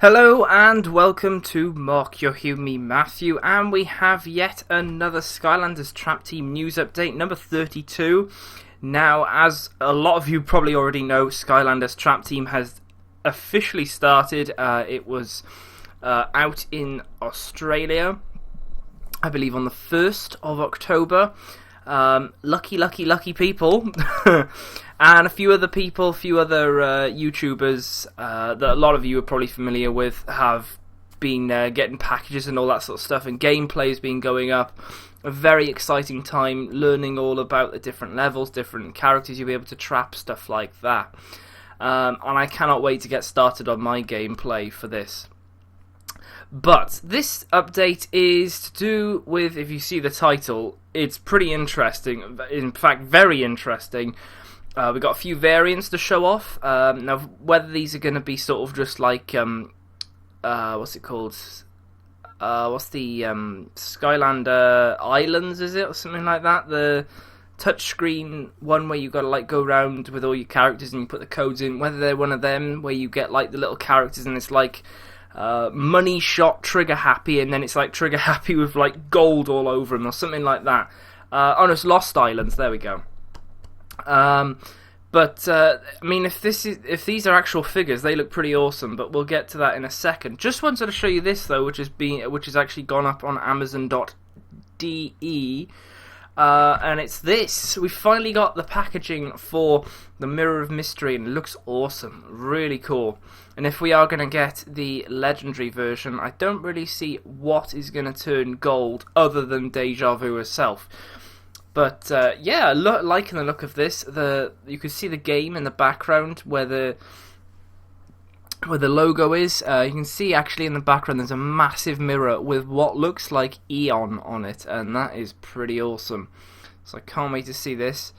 Hello and welcome to Mark Your Hue Me Matthew, and we have yet another Skylanders Trap Team news update, number 32. Now, as a lot of you probably already know, Skylanders Trap Team has officially started. It was out in Australia, I believe on the 1st of October. Lucky people. And a few other people, YouTubers that a lot of you are probably familiar with have been getting packages and all that sort of stuff, and gameplay has been going up. A very exciting time learning all about the different levels, different characters you'll be able to trap, stuff like that. And I cannot wait to get started on my gameplay for this. But this update is to do with, if you see the title, it's pretty interesting, in fact very interesting. We've got a few variants to show off. Now, whether these are going to be sort of just like, what's it called? What's the Skylander Islands, is it? Or something like that? The touchscreen one where you've got to like go around with all your characters and you put the codes in. Whether they're one of them where you get like the little characters and it's like money shot trigger happy, and then it's like trigger happy with like gold all over them or something like that. Oh no, it's Lost Islands, there we go. But I mean, if these are actual figures, they look pretty awesome. But we'll get to that in a second. Just wanted to show you this though, which has actually gone up on Amazon.de, and it's this. We finally got the packaging for the Mirror of Mystery, and it looks awesome, really cool. And if we are going to get the legendary version, I don't really see what is going to turn gold other than Deja Vu herself. But yeah, liking the look of this. You can see the game in the background where the logo is. You can see actually in the background there's a massive mirror with what looks like Eon on it, and that is pretty awesome. So I can't wait to see this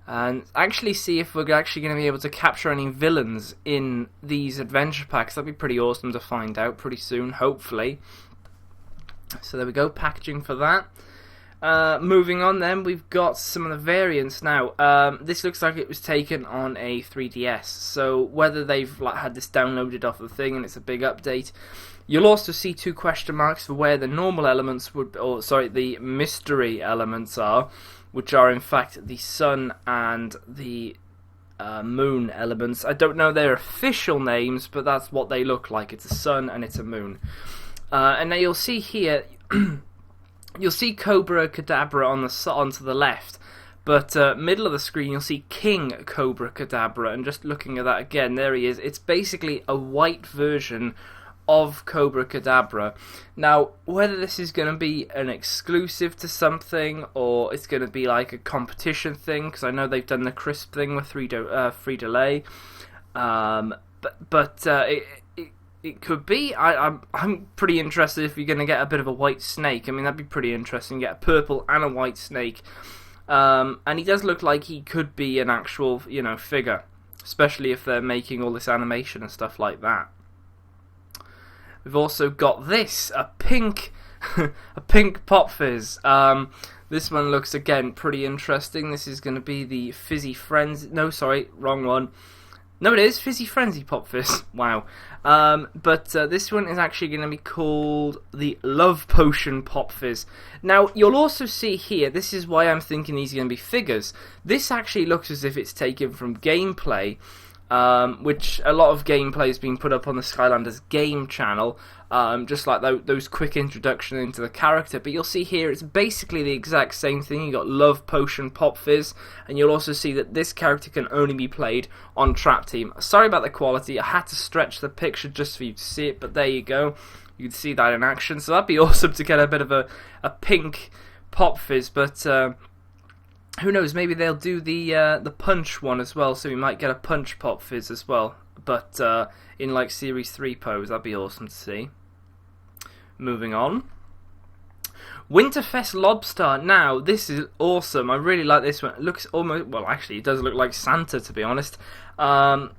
and actually see if we're actually going to be able to capture any villains in these adventure packs. That'd be pretty awesome to find out pretty soon, hopefully. So there we go, packaging for that. Moving on then, we've got some of the variants now. This looks like it was taken on a 3DS, so whether they've had this downloaded off the thing and it's a big update. You'll also see two question marks for where the normal elements the mystery elements are, which are in fact the sun and the moon elements. I don't know their official names, but that's what they look like. It's a sun and it's a moon. And now you'll see here... You'll see Cobra Kadabra onto the left, but middle of the screen you'll see King Cobra Kadabra, and just looking at that again, there he is. It's basically a white version of Cobra Kadabra. Now, whether this is going to be an exclusive to something, or it's going to be like a competition thing, because I know they've done the crisp thing with free delay, It could be. I'm pretty interested if you're going to get a bit of a white snake. I mean, that'd be pretty interesting. Get a purple and a white snake. And he does look like he could be an actual, figure. Especially if they're making all this animation and stuff like that. We've also got this. A pink Pop Fizz. This one looks, again, pretty interesting. This is going to be the Fizzy Frenzy. No, sorry, wrong one. No, it is Fizzy Frenzy Pop Fizz. Wow. But this one is actually going to be called the Love Potion Pop Fizz. Now, you'll also see here, this is why I'm thinking these are going to be figures. This actually looks as if it's taken from gameplay, which a lot of gameplay has been put up on the Skylanders game channel, just like those quick introduction into the character. But you'll see here it's basically the exact same thing. You got Love Potion Pop Fizz, and you'll also see that this character can only be played on Trap Team. Sorry about the quality, I had to stretch the picture just for you to see it, but there you go. You can see that in action, so that'd be awesome to get a bit of a pink Pop Fizz, but who knows, maybe they'll do the Punch one as well, so we might get a Punch Pop Fizz as well, but in like Series 3 pose. That'd be awesome to see. Moving on. Winterfest Lobster. Now, this is awesome. I really like this one. It looks almost... Well, actually, it does look like Santa, to be honest. But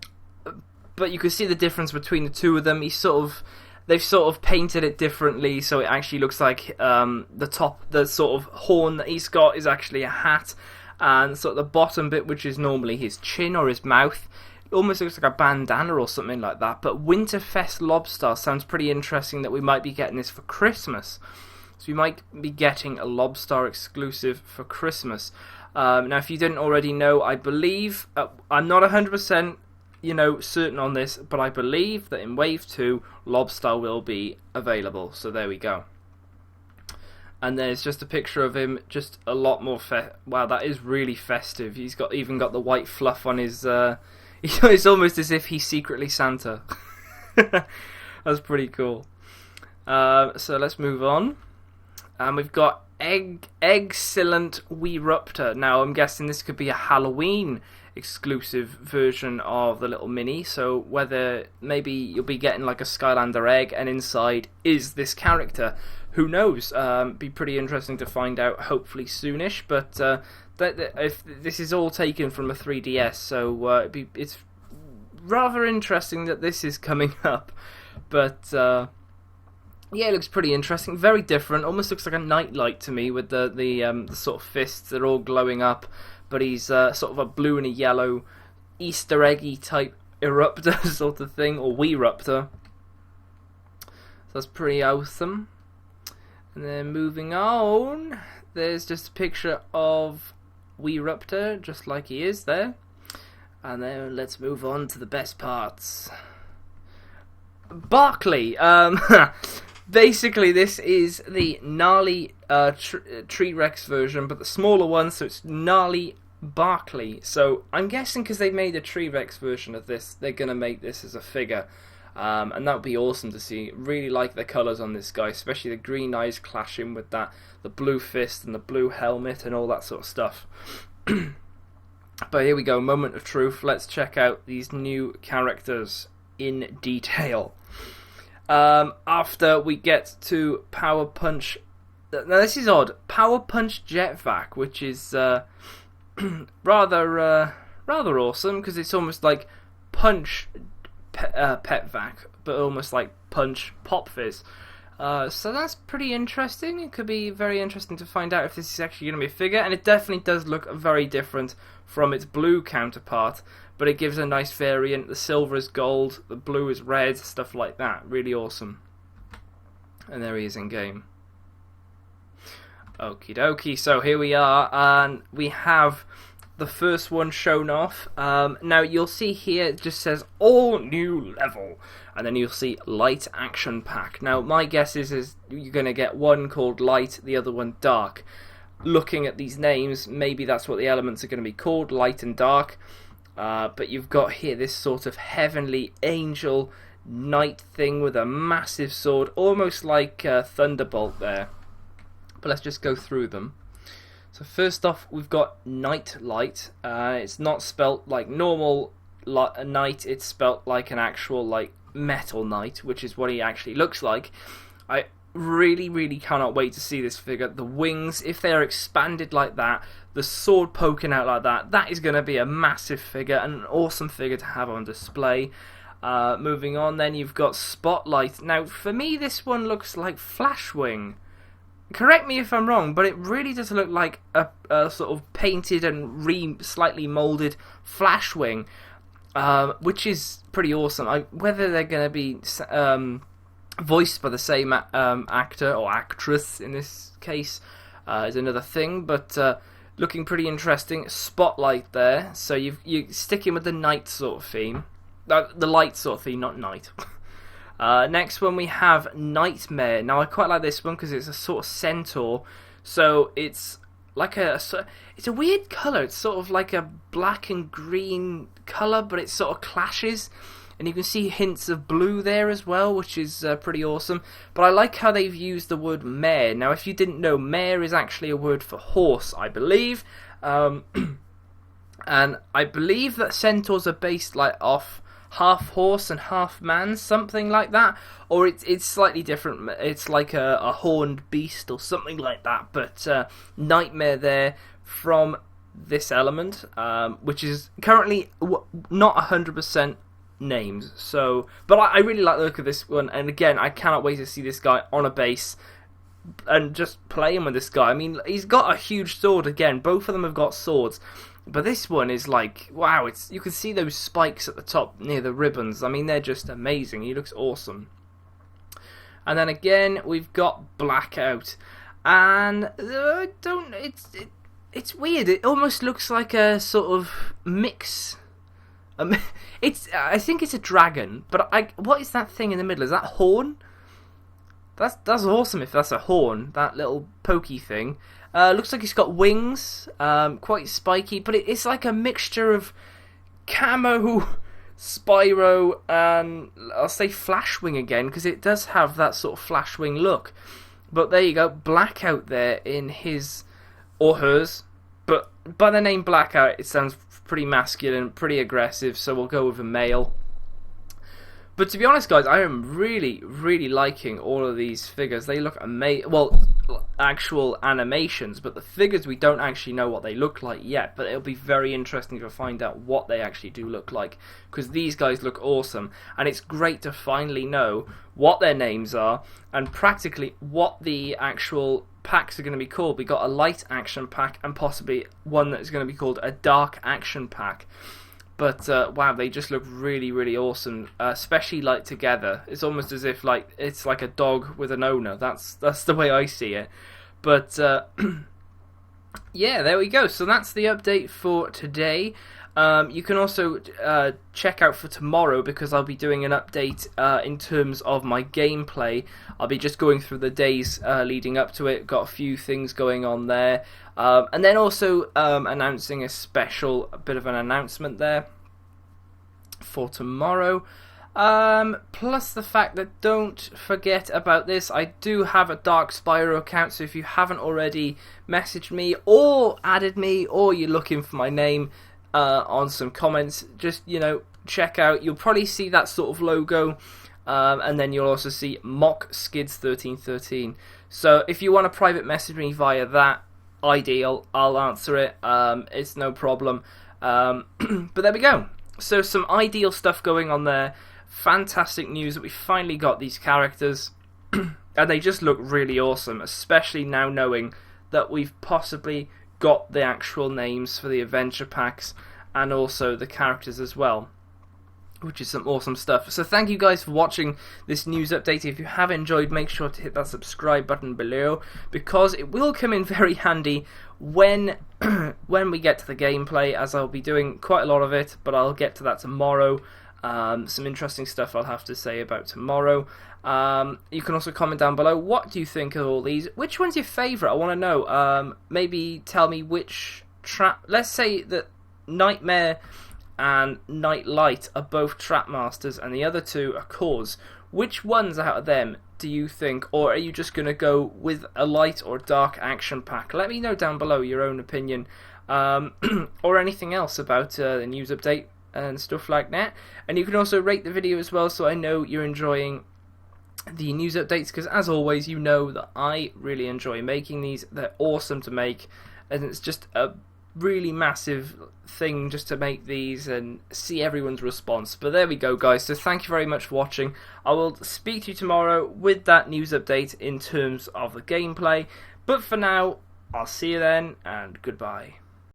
you can see the difference between the two of them. They've sort of painted it differently, so it actually looks like the sort of horn that he's got is actually a hat. And sort of the bottom bit, which is normally his chin or his mouth, almost looks like a bandana or something like that. But Winterfest Lobster sounds pretty interesting that we might be getting this for Christmas. So we might be getting a Lobster exclusive for Christmas. Now, if you didn't already know, I believe, I'm not 100% certain on this, but I believe that in Wave 2, Lobster will be available. So there we go. And there's just a picture of him, just a lot more wow, that is really festive. He's even got the white fluff on his... it's almost as if he's secretly Santa. That's pretty cool. So let's move on. And we've got Excellent Weeruptor. Now, I'm guessing this could be a Halloween exclusive version of the little mini. So whether maybe you'll be getting like a Skylander egg and inside is this character. Who knows? Be pretty interesting to find out, hopefully soonish. But if this is all taken from a 3DS, so it's rather interesting that this is coming up. But yeah, it looks pretty interesting. Very different. Almost looks like a nightlight to me with the sort of fists. They're all glowing up. But he's sort of a blue and a yellow Easter eggy type eruptor sort of thing, or Weeruptor. So that's pretty awesome. And then moving on, there's just a picture of Weeruptor, just like he is there. And then let's move on to the best parts. Barkley. Basically, this is the Gnarly T-Rex version, but the smaller one, so it's Gnarly Barkley. So I'm guessing because they made a T-Rex version of this, they're going to make this as a figure. And that would be awesome to see. Really like the colours on this guy, especially the green eyes clashing with the blue fist and the blue helmet and all that sort of stuff. But here we go, moment of truth. Let's check out these new characters in detail. After we get to Power Punch... Now this is odd. Power Punch Jetvac, which is rather awesome, because it's almost like Punch... Pet Vac, but almost like Punch Pop Fizz. So that's pretty interesting. It could be very interesting to find out if this is actually going to be a figure, and it definitely does look very different from its blue counterpart, but it gives a nice variant. The silver is gold, the blue is red, stuff like that. Really awesome. And there he is in game. Okie dokie, so here we are, and we have the first one shown off. Now you'll see here it just says all new level, and then you'll see light action pack. Now my guess is you're going to get one called light, the other one dark. Looking at these names, maybe that's what the elements are going to be called, light and dark. But you've got here this sort of heavenly angel knight thing with a massive sword, almost like Thunderbolt there. But let's just go through them. So first off, we've got Night Light. It's not spelt like normal knight, it's spelt like an actual like metal knight, which is what he actually looks like. I really cannot wait to see this figure. The wings, if they are expanded like that, the sword poking out like that, that is going to be a massive figure and an awesome figure to have on display. Moving on, then you've got Spotlight. Now, for me, this one looks like Flashwing. Correct me if I'm wrong, but it really does look like a sort of painted and slightly moulded Flashwing, which is pretty awesome. Whether they're going to be voiced by the same actor or actress in this case is another thing, but looking pretty interesting. Spotlight there, so you're sticking with the night sort of theme, the light sort of theme, not night. Next one we have Nightmare. Now I quite like this one because it's a sort of centaur, so it's like it's a weird colour. It's sort of like a black and green colour, but it sort of clashes, and you can see hints of blue there as well, which is pretty awesome. But I like how they've used the word mare. Now if you didn't know, mare is actually a word for horse, I believe, and I believe that centaurs are based like off half horse and half man, something like that, or it's slightly different. It's like a horned beast or something like that. But Nightmare there from this element, which is currently not 100% names. So, but I really like the look of this one, and again, I cannot wait to see this guy on a base and just playing with this guy. I mean, he's got a huge sword again. Both of them have got swords. But this one is like, wow, you can see those spikes at the top near the ribbons. I mean, they're just amazing. He looks awesome. And then again, we've got Blackout. And it's weird. It almost looks like a sort of mix. I think it's a dragon, but what is that thing in the middle? Is that horn? That's awesome if that's a horn, that little pokey thing. Looks like it's got wings, quite spiky, but it's like a mixture of camo, Spyro, and I'll say Flashwing again, because it does have that sort of Flashwing look. But there you go, Blackout there in his, or hers, but by the name Blackout it sounds pretty masculine, pretty aggressive, so we'll go with a male. But to be honest, guys, I am really, really liking all of these figures. They look amazing. Well, actual animations, but the figures we don't actually know what they look like yet. But it'll be very interesting to find out what they actually do look like, because these guys look awesome. And it's great to finally know what their names are and practically what the actual packs are going to be called. We got a light action pack and possibly one that is going to be called a dark action pack. But wow, they just look really, really awesome, especially like together. It's almost as if like it's like a dog with an owner. That's the way I see it. But yeah, there we go. So that's the update for today. You can also check out for tomorrow, because I'll be doing an update in terms of my gameplay. I'll be just going through the days leading up to it. Got a few things going on there. And then also announcing a bit of an announcement there for tomorrow. Plus the fact that, don't forget about this, I do have a Dark Spyro account, so if you haven't already messaged me or added me, or you're looking for my name on some comments, just, check out. You'll probably see that sort of logo, and then you'll also see Mock Skids 1313. So if you want to private message me via that, ideal, I'll answer it. It's no problem. But there we go. So some ideal stuff going on there. Fantastic news that we finally got these characters, and they just look really awesome, especially now knowing that we've possibly got the actual names for the adventure packs and also the characters as well, which is some awesome stuff. So thank you guys for watching this news update. If you have enjoyed, make sure to hit that subscribe button below, because it will come in very handy when we get to the gameplay, as I'll be doing quite a lot of it, but I'll get to that tomorrow. Some interesting stuff I'll have to say about tomorrow. You can also comment down below, what do you think of all these? Which one's your favourite? I want to know. Maybe tell me which trap. Let's say that Nightmare and Nightlight are both Trap Masters and the other two are Cause. Which ones out of them do you think, or are you just going to go with a light or dark action pack? Let me know down below your own opinion, or anything else about the news update and stuff like that. And you can also rate the video as well, so I know you're enjoying the news updates, because as always, you know that I really enjoy making these. They're awesome to make, and it's just a really massive thing just to make these and see everyone's response. But there we go, guys, so thank you very much for watching. I will speak to you tomorrow with that news update in terms of the gameplay, but for now, I'll see you then, and goodbye.